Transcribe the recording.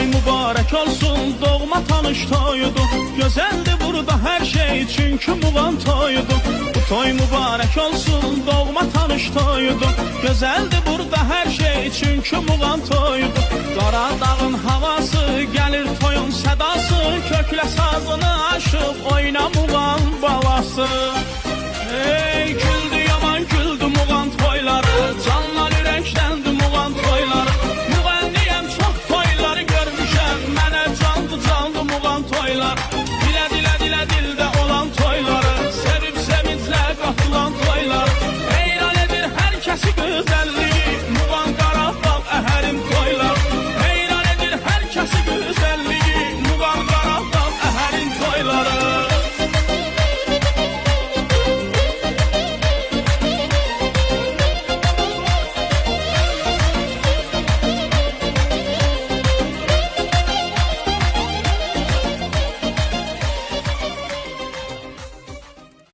toy mübarək olsun, doğma tanış toyudur. Gözəldir burada hər şey, çünki Muğan toyudur. Bu toy mübarək olsun, doğma tanış toyudur. Gözəldir burada hər şey, çünki Muğan toyudur. Qaradağın havası, gəlir toyun sədası, köklə sazını aşıb oyna Muğan balası. Ey güldü yaman güldü Muğan toyları, canlar ürəkləndi Muğan toyları. Müğənniyəm çox toyları görmüşəm, mənə candı Muğan toylar. Dilə dilə dilə dildə olan toyları, sevib sevinclə qatılan toylar. Heyran edir hər kəsi gözəlliyi, Muğan Qarabağ əhərim toylar. Heyran edir hər kəsi gözəlliyi.